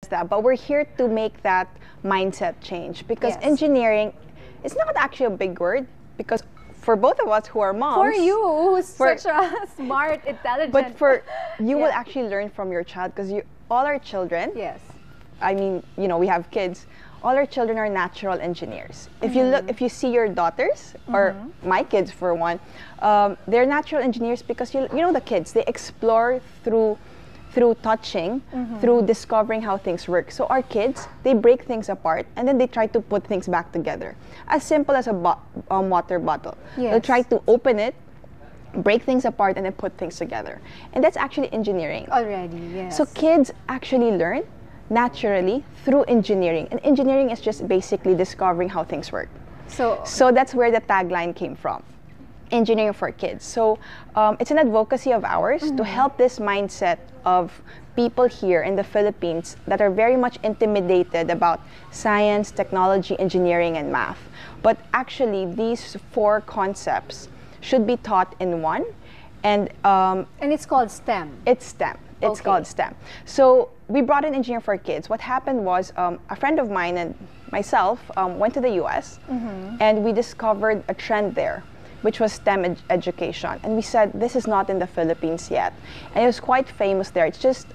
that. But we're here to make that mindset change, because Yes. engineering is not actually a big word, because for both of us who are moms, For you, who's such a smart, intelligent. but for you will Yeah. actually learn from your child, because all our children, Yes. I mean, we have kids. All our children are natural engineers. If you look, if you see your daughters or my kids, for one, they're natural engineers because you know the kids. They explore through touching, through discovering how things work. So our kids, they break things apart and then they try to put things back together. As simple as a water bottle. Yes. They'll try to open it, break things apart, and then put things together. And that's actually engineering. Already, yes. So kids actually learn naturally through engineering. And engineering is just basically discovering how things work. So that's where the tagline came from. Engineering for kids. So it's an advocacy of ours to help this mindset of people here in the Philippines that are very much intimidated about science, technology, engineering, and math. But actually, these 4 concepts should be taught in one. And it's called STEM. It's STEM. It's Okay. called STEM. So we brought in Engineering for Kids. What happened was a friend of mine and myself went to the US and we discovered a trend there, which was STEM education. And we said, this is not in the Philippines yet. And it was quite famous there. It's just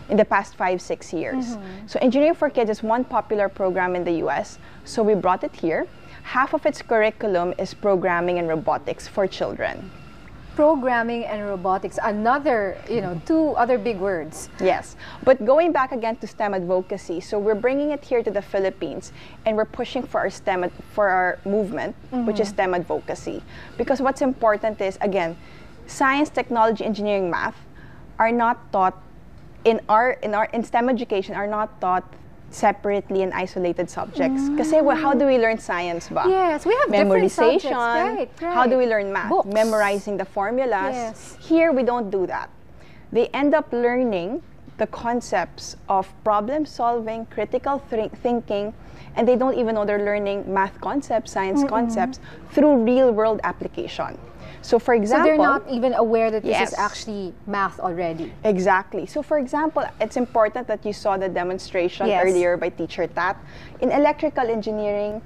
in the past 5-6 years. So Engineering for Kids is one popular program in the US. So we brought it here. Half of its curriculum is programming and robotics for children. Programming and robotics, another, 2 other big words. Yes, but going back again to STEM advocacy, so we're bringing it here to the Philippines and we're pushing for our for our movement, which is STEM advocacy. Because what's important is, again, science, technology, engineering, math are not taught in STEM education, are not taught separately in isolated subjects. Kasi how do we learn science ba? Yes, we have different subjects. Right. How do we learn math? Books. Memorizing the formulas. Yes. Here, we don't do that. They end up learning the concepts of problem solving, critical thinking, and they don't even know they're learning math concepts, science concepts through real world application. So for example, so they're not even aware that this Yes. is actually math already. Exactly. So for example, it's important that you saw the demonstration Yes. earlier by Teacher Tat. In electrical engineering,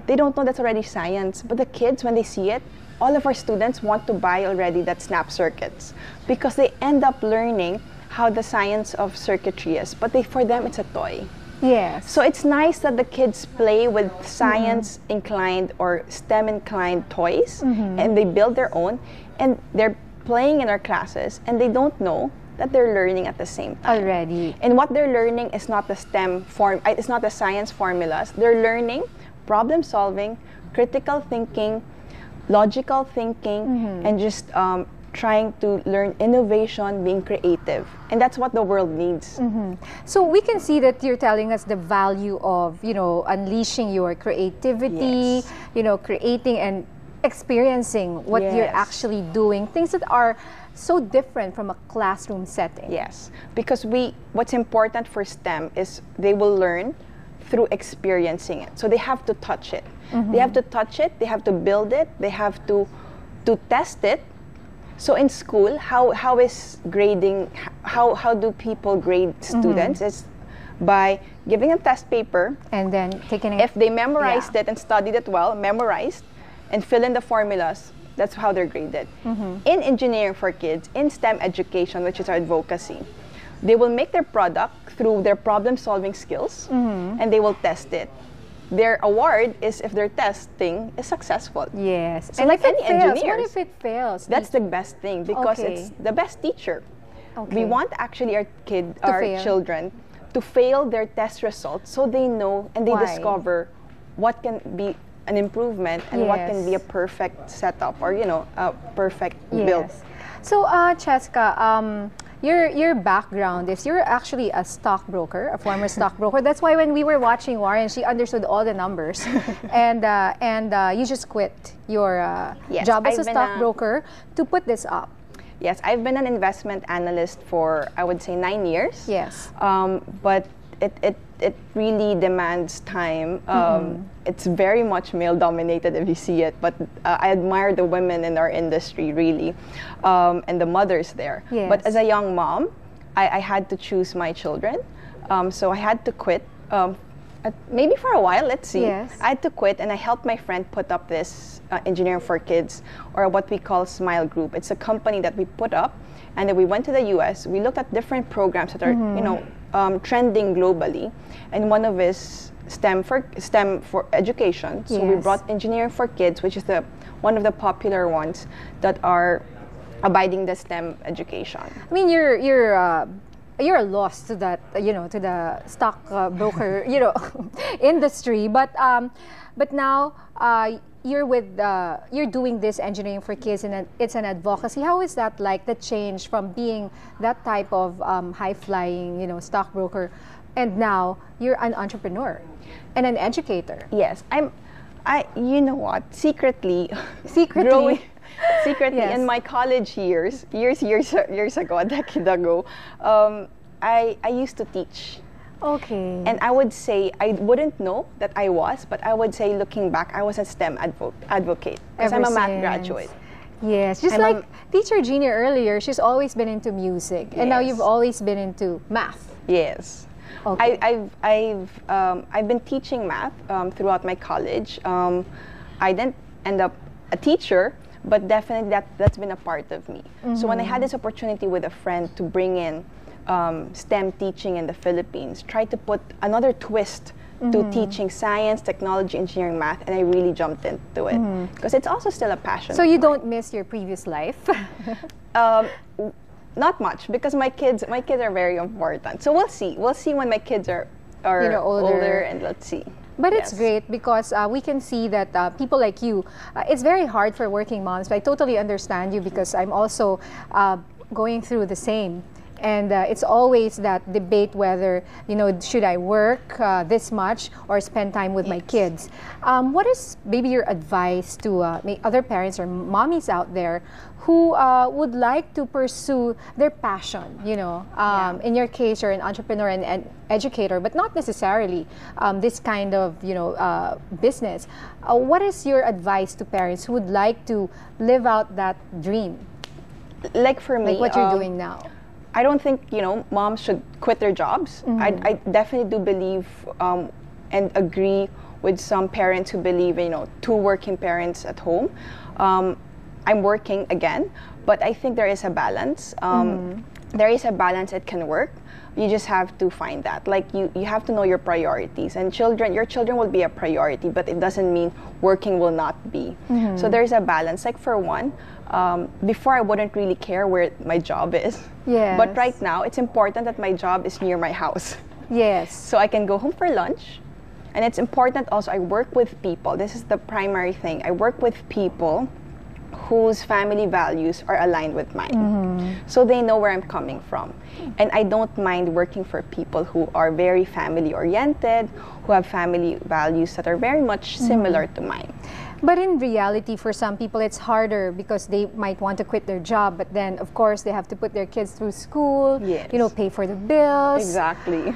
they don't know that's already science. But the kids, when they see it, all of our students want to buy already that snap circuits because they end up learning how the science of circuitry is. But for them, it's a toy. Yes. So it's nice that the kids play with science-inclined or STEM-inclined toys, and they build their own, and they're playing in our classes, and they don't know that they're learning at the same time. Already. And what they're learning is not the STEM form, it's not the science formulas. They're learning problem solving, critical thinking, logical thinking, and just trying to learn innovation, being creative. And that's what the world needs. So we can see that you're telling us the value of, unleashing your creativity, Yes. Creating and experiencing what you're Yes. actually doing, things that are so different from a classroom setting. Yes, because what's important for STEM is they will learn through experiencing it. So they have to touch it. They have to touch it, they have to build it, they have to test it. So in school, how is grading, how do people grade students? Is by giving them test paper, And then taking it. if they memorized it and studied it well, memorized, and fill in the formulas, that's how they're graded. In Engineering for Kids, in STEM education, which is our advocacy, they will make their product through their problem-solving skills, and they will test it. Their award is if their testing is successful. Yes. So and like if it any fails, engineers, what if it fails? that's the best thing because Okay. it's the best teacher. Okay. We want actually our fail. children to fail their test results so they know and they Why? discover what can be an improvement and what can Yes. be a perfect setup or a perfect build. Yes. So, Chesca, your background is you're actually a stockbroker, a former stockbroker. That's why when we were watching Warren, she understood all the numbers, and you just quit your Yes, job as a I've been stockbroker to put this up. Yes, I've been an investment analyst for, I would say, 9 years. Yes. But it really demands time. It's very much male-dominated if you see it, but I admire the women in our industry, really, and the mothers there. Yes. But as a young mom, I had to choose my children. So I had to quit. Maybe for a while, let's see. Yes. I had to quit, and I helped my friend put up this Engineering for Kids, or what we call Smile Group. It's a company that we put up, and then we went to the US. We looked at different programs that are, trending globally, and one of is STEM for education. So we brought Engineering for Kids, which is one of the popular ones that are abiding the STEM education. I mean, you're lost to that, to the stock broker, industry. But now you're doing this Engineering for Kids, and it's an advocacy. How is that like? The change from being that type of high-flying, stockbroker, and now you're an entrepreneur and an educator. Yes, you know what? Secretly, Yes. In my college years ago, a decade ago, I used to teach. Okay. And I would say, I wouldn't know that I was, but I would say, looking back, I was a STEM advocate. Because I'm a math graduate. Yes, just like Teacher Jeannie earlier, she's always been into music. And now you've always been into math. Yes. Okay. I've been teaching math throughout my college. I didn't end up a teacher, but definitely that's been a part of me. So when I had this opportunity with a friend to bring in STEM teaching in the Philippines, try to put another twist to teaching science, technology, engineering, math, and I really jumped into it because it's also still a passion. So you don't miss your previous life? Not much, because my kids are very important. So we'll see when my kids are older, and let's see. But it's great because we can see that people like you, it's very hard for working moms, but I totally understand you because I'm also going through the same. And it's always that debate whether, should I work this much or spend time with my kids. What is maybe your advice to other parents or mommies out there who would like to pursue their passion? In your case, you're an entrepreneur and an educator, but not necessarily this kind of business. What is your advice to parents who would like to live out that dream? Like for me, like what you're doing now. I don't think moms should quit their jobs. I definitely do believe and agree with some parents who believe in two working parents at home. I'm working again, but I think there is a balance. There is a balance. It can work. You just have to find that. Like you have to know your priorities. And your children will be a priority, but it doesn't mean working will not be. So there's a balance. Like for one, before I wouldn't really care where my job is. Yes. But right now, it's important that my job is near my house. Yes. So I can go home for lunch. And it's important also, I work with people. This is the primary thing. I work with people whose family values are aligned with mine. So they know where I'm coming from. And I don't mind working for people who are very family oriented, who have family values that are very much similar to mine. But in reality, for some people, it's harder because they might want to quit their job, but then, of course, they have to put their kids through school, pay for the bills. Exactly.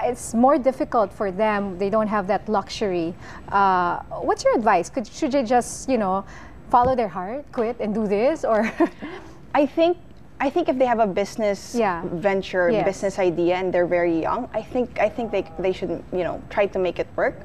It's more difficult for them. They don't have that luxury. What's your advice? Should they just, follow their heart, quit, and do this, or? I think if they have a business venture, business idea, and they're very young, I think they should try to make it work.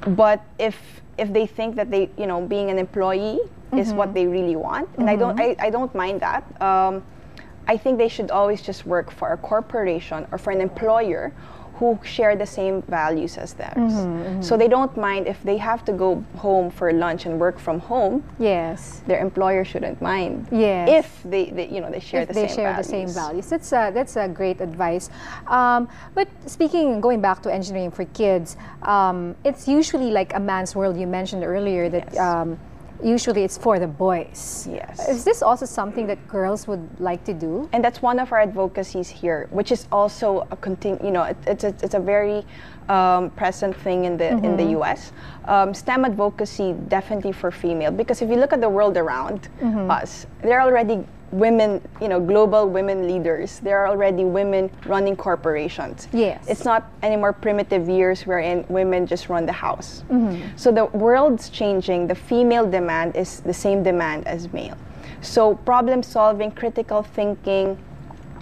But if they think that they being an employee is what they really want, and I don't mind that. I think they should always just work for a corporation or for an employer who share the same values as theirs. So they don't mind if they have to go home for lunch and work from home. Yes. Their employer shouldn't mind. Yes. If they share the same values. That's a great advice. But going back to Engineering for Kids, it's usually like a man's world. You mentioned earlier that usually it's for the boys. Yes. Is this also something that girls would like to do? And that's one of our advocacies here, which is also it's a very present thing in the US. STEM advocacy definitely for female, because if you look at the world around us, there are already women, global women leaders. There are already women running corporations. Yes. It's not anymore primitive years wherein women just run the house. So the world's changing. The female demand is the same demand as male. So problem solving, critical thinking,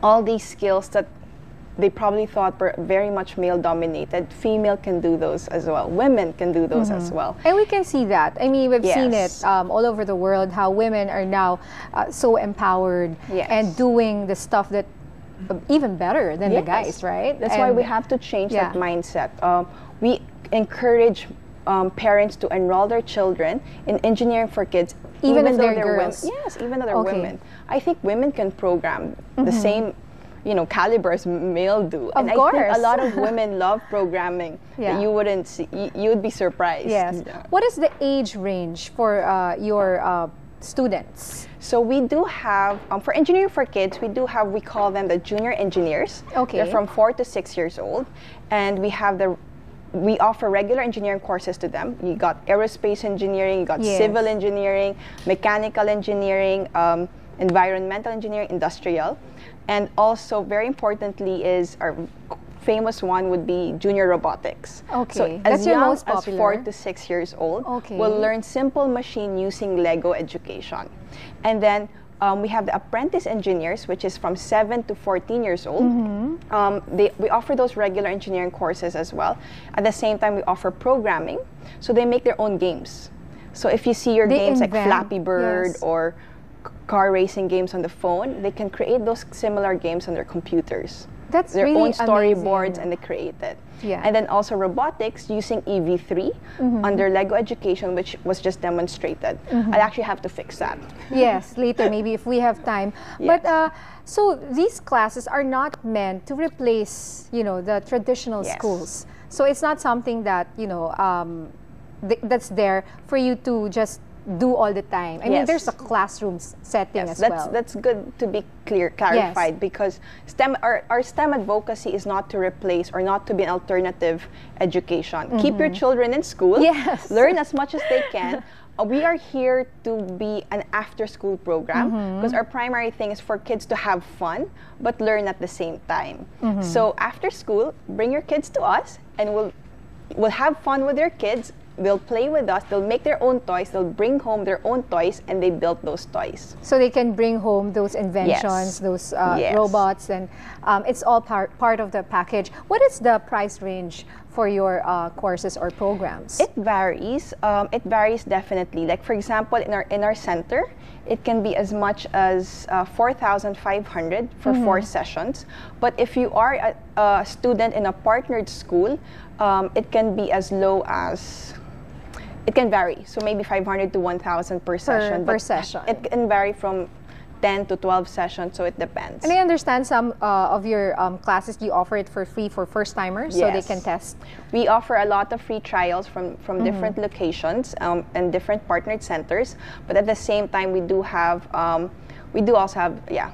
all these skills that they probably thought were very much male-dominated, female can do those as well. Women can do those as well. And we can see that. I mean, we've seen Yes. it all over the world, how women are now so empowered Yes. and doing the stuff that even better than the Yes. guys, right? That's why we have to change that Yeah. mindset. We encourage parents to enroll their children in engineering for kids, Even if though they're women. girls. Yes, even though they're Okay. women. I think women can program the same, caliber as male do. And I think course. a lot of women love programming. Yeah. That you wouldn't see. You would be surprised. Yes. Yeah. What is the age range for your students? So we do have, for engineering for kids, we call them the junior engineers. Okay. They're from 4 to 6 years old. And we offer regular engineering courses to them. You got aerospace engineering, you got Yes. civil engineering, mechanical engineering, environmental engineering, industrial. And also, very importantly, is our famous one would be junior robotics. Okay. So That's as your young most as popular. 4 to 6 years old, Okay. will learn simple machine using Lego education. And then we have the apprentice engineers, which is from 7 to 14 years old. We offer those regular engineering courses as well. At the same time, we offer programming. So they make their own games. So if you see your They games like invent, Flappy Bird yes. or car racing games on the phone, they can create those similar games on their computers. That's Their really own storyboards amazing. and they create it. Yeah. And then also robotics using EV3 under Lego Education, which was just demonstrated. I'll actually have to fix that. Yes, later maybe if we have time. Yes. But so these classes are not meant to replace, the traditional Yes. schools. So it's not something that that's there for you to just do all the time. I mean, Yes. there's a classroom setting Yes, as that's well. that's good to be clarified because our STEM advocacy is not to replace or not to be an alternative education. Keep your children in school. Yes. Learn as much as they can. We are here to be an after-school program because our primary thing is for kids to have fun but learn at the same time. So after school, bring your kids to us and we'll have fun with your kids. They'll play with us, they'll make their own toys, they'll bring home their own toys, and they build those toys. So they can bring home those inventions, Yes. those Yes. robots, and it's all part of the package. What is the price range for your courses or programs? It varies. It varies definitely. Like for example, in our center, it can be as much as 4,500 for 4 sessions. But if you are a student in a partnered school, it can be as low as. It can vary. So maybe 500 to 1,000 per session. Per but session. It can vary from 10 to 12 sessions, so it depends. And I understand some of your classes, you offer it for free for first-timers, so they Yes. can test. We offer a lot of free trials from different locations and different partnered centers. But at the same time, we do also have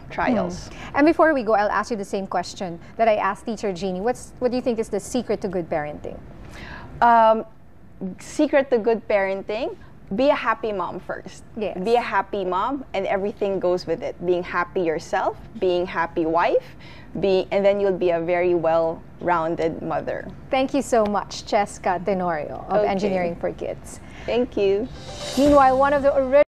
trials. And before we go, I'll ask you the same question that I asked Teacher Jeannie. What do you think is the secret to good parenting? Secret to good parenting: be a happy mom first. Yes. Be a happy mom, and everything goes with it. Being happy yourself, being happy wife, and then you'll be a very well-rounded mother. Thank you so much, Chesca Tenorio of Okay. Engineering for Kids. Thank you. Meanwhile, one of the original